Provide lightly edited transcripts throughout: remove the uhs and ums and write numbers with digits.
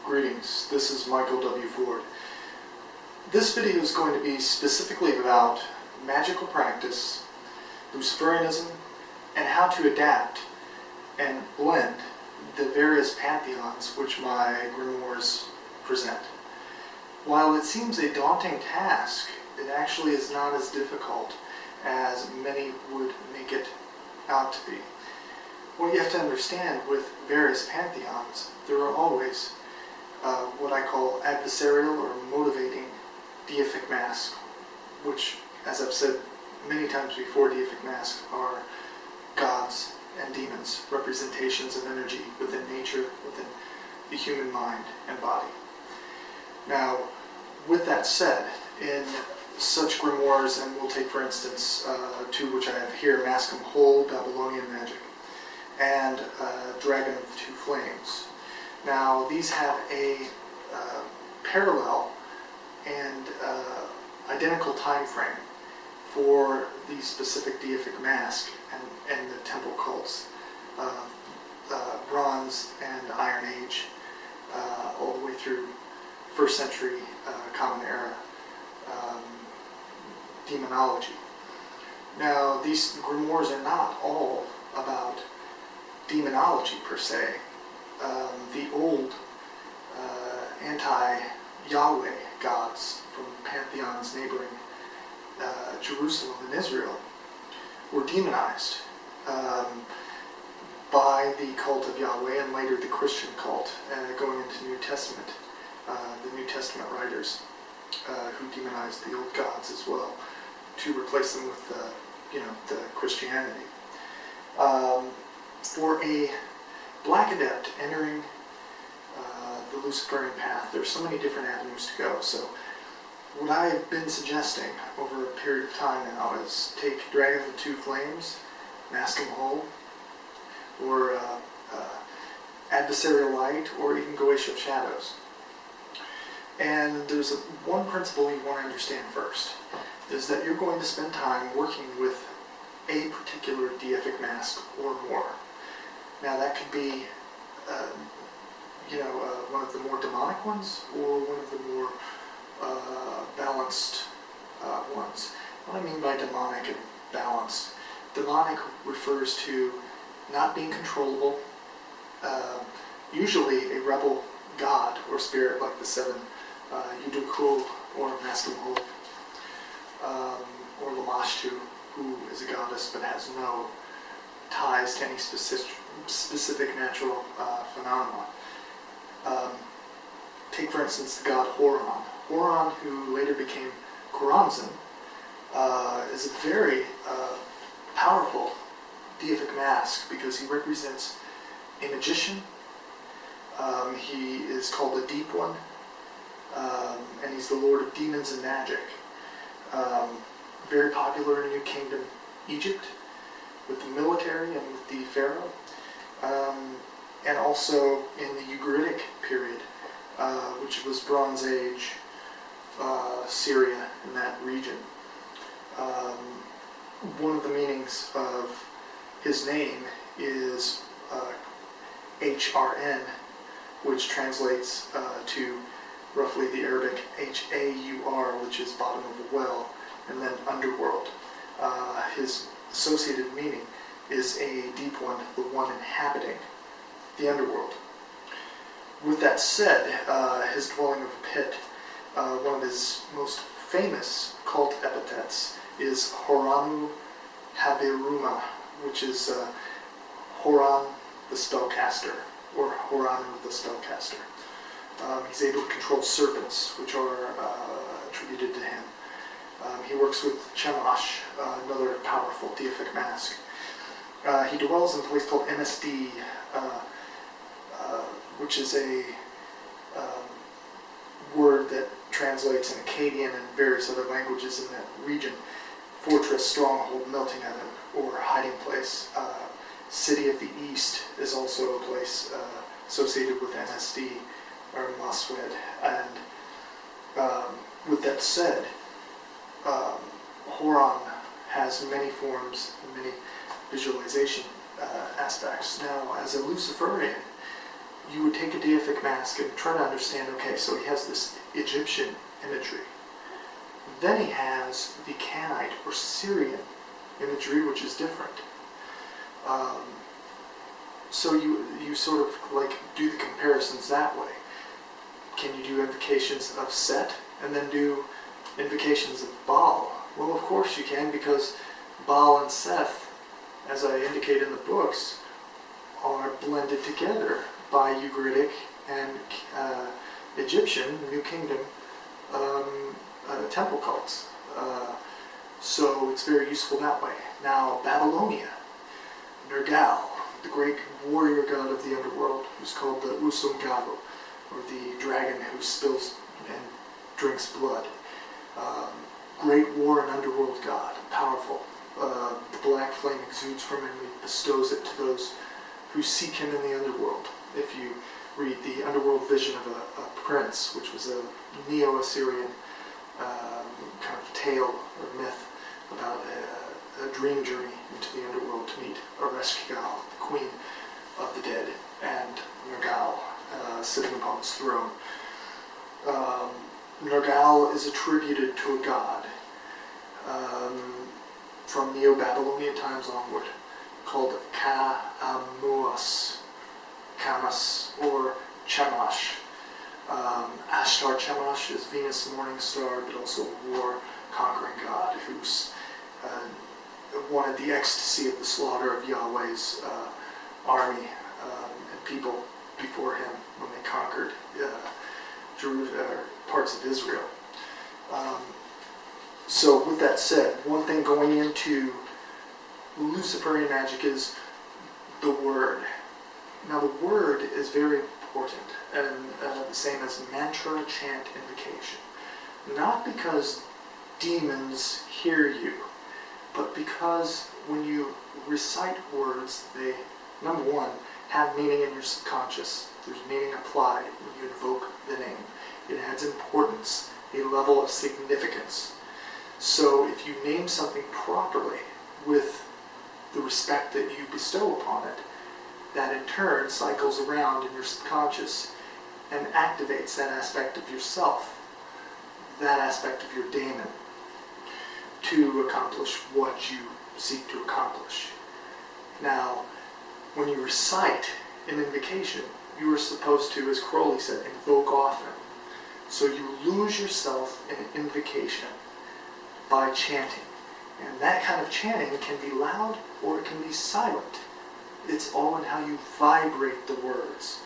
Greetings, this is Michael W. Ford. This video is going to be specifically about magical practice, Luciferianism, and how to adapt and blend the various pantheons which my grimoires present. While it seems a daunting task, it actually is not as difficult as many would make it out to be. What you have to understand with various pantheons, there are always what I call adversarial or motivating deific masks, which, as I've said many times before, deific masks are gods and demons, representations of energy within nature, within the human mind and body. Now, with that said, in such grimoires, and we'll take for instance two which I have here, Mask of Whole, Babylonian Magic, and Dragon of the Two Flames. Now, these have a parallel and identical time frame for the specific deific mask and the temple cults of Bronze and Iron Age, all the way through 1st century Common Era demonology. Now, these grimoires are not all about demonology per se. The old anti-Yahweh gods from pantheons neighboring Jerusalem and Israel were demonized by the cult of Yahweh and later the Christian cult, going into New Testament, the New Testament writers who demonized the old gods as well to replace them with the Christianity. For a black adept entering the Luciferian path, there's so many different avenues to go. So what I've been suggesting over a period of time now is take Dragon of the Two Flames, Mask of Whole, or Adversarial Light, or even Resheph Shadows. And there's one principle you want to understand first, is that you're going to spend time working with a particular deific mask or more. Now that could be one of the more demonic ones or one of the more balanced ones. What I mean by demonic and balanced, demonic refers to not being controllable, usually a rebel god or spirit like the seven Yudukul or Mask of Whole, or Lamashtu, who is a goddess but has no ties to any specific natural phenomenon. Take for instance the god Horon. Horon, who later became Choronzon, is a very powerful deific mask because he represents a magician. He is called a Deep One, and he's the lord of demons and magic. Very popular in New Kingdom Egypt with the military and with the pharaoh, and also in the Ugaritic period, which was Bronze Age Syria in that region. One of the meanings of his name is HRN, which translates to roughly the Arabic HAUR, which is bottom of a well, and then underworld. His associated meaning is a deep one, the one inhabiting the underworld. With that said, his dwelling of a pit, one of his most famous cult epithets is Horanu Habiruma, which is Horon the spellcaster, or Horanu the spellcaster. He's able to control serpents, which are attributed to him. He works with Chemosh, another powerful deific mask. He dwells in a place called MSD, which is a word that translates in Akkadian and various other languages in that region. Fortress, stronghold, melting oven, or hiding place. City of the East is also a place associated with MSD, or Maswed. And with that said, Horon has many forms, many visualization aspects. Now, as a Luciferian, you would take a deific mask and try to understand, okay, so he has this Egyptian imagery. Then he has the Canaanite or Syrian imagery, which is different. So you sort of like do the comparisons that way. Can you do invocations of Set and then do invocations of Baal? Well, of course you can, because Baal and Seth, as I indicate in the books, are blended together by Ugaritic and Egyptian, New Kingdom, temple cults. So it's very useful that way. Now, Babylonia, Nergal, the great warrior god of the underworld, who's called the Usumgaru, or the dragon who spills and drinks blood. Great war and underworld god, powerful. The black flame exudes from him and bestows it to those who seek him in the underworld. If you read the underworld vision of a prince, which was a Neo-Assyrian kind of tale or myth about a dream journey into the underworld to meet Resheph, the queen of the dead, and Nergal sitting upon his throne. Nergal is attributed to a god from Neo-Babylonian times onward, called Kamus, or Chemosh. Ashtar Chemosh is Venus' morning star, but also a war-conquering god who's wanted the ecstasy of the slaughter of Yahweh's army and people before him when they conquered parts of Israel. So with that said, one thing going into Luciferian magic is the word. Now the word is very important, and the same as mantra, chant, invocation. Not because demons hear you, but because when you recite words, they, number one, have meaning in your subconscious. There's meaning applied when you invoke the name. It adds importance, a level of significance. So if you name something properly with the respect that you bestow upon it, that in turn cycles around in your subconscious and activates that aspect of yourself, that aspect of your daemon, to accomplish what you seek to accomplish. Now, when you recite an invocation, you are supposed to, as Crowley said, invoke often. So you lose yourself in invocation by chanting. And that kind of chanting can be loud or it can be silent. It's all in how you vibrate the words.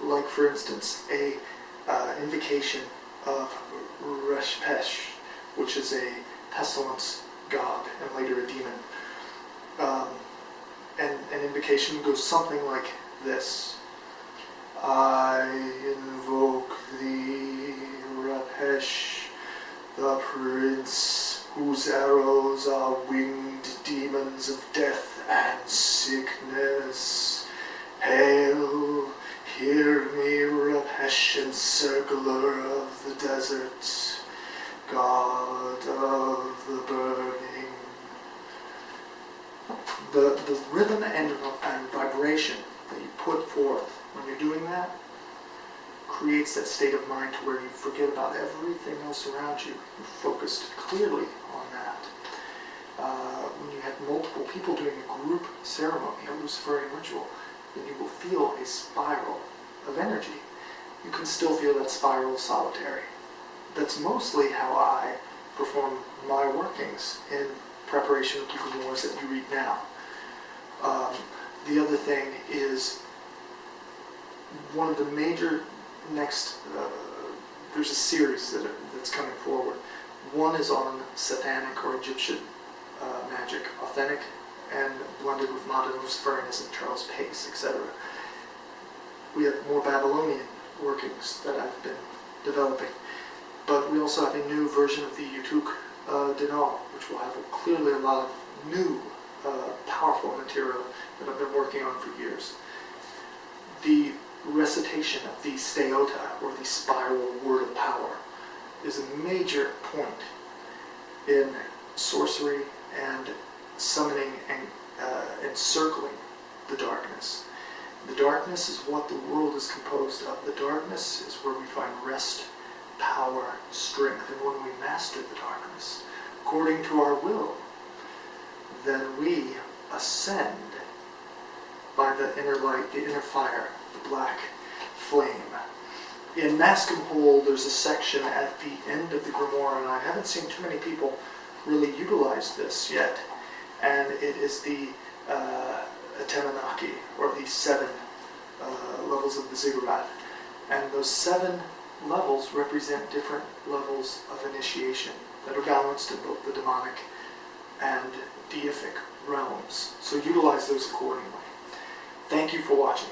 Like, for instance, a invocation of Resheph, which is a pestilence god and later a demon. And an invocation goes something like this. I invoke thee, Resheph, the prince whose arrows are winged demons of death and sickness. Hail, hear me, Resheph, encircler of the desert, god of the burning. The rhythm and vibration that you put forth when you're doing that creates that state of mind to where you forget about everything else around you. You're focused clearly on that. When you have multiple people doing a group ceremony, a Luciferian ritual, then you will feel a spiral of energy. You can still feel that spiral solitary. That's mostly how I perform my workings in preparation of the Grimoires that you read now. The other thing is, one of the major next, there's a series that's coming forward. One is on Satanic or Egyptian magic, authentic and blended with modern Luciferianism, Charles Pace, etc. We have more Babylonian workings that I've been developing. But we also have a new version of the Utuk Dinal, which will have clearly a lot of new, powerful material that I've been working on for years. The recitation of the Steota, or the spiral word of power, is a major point in sorcery and summoning and encircling the darkness. The darkness is what the world is composed of. The darkness is where we find rest, power, strength. And when we master the darkness, according to our will, then we ascend by the inner light, the inner fire, the black flame. In Mask and Hold, there's a section at the end of the Grimoire, and I haven't seen too many people really utilize this yet. And it is the Atemanaki, or the 7 levels of the ziggurat. And those 7 levels represent different levels of initiation that are balanced in both the demonic and deific realms. So utilize those accordingly. Thank you for watching.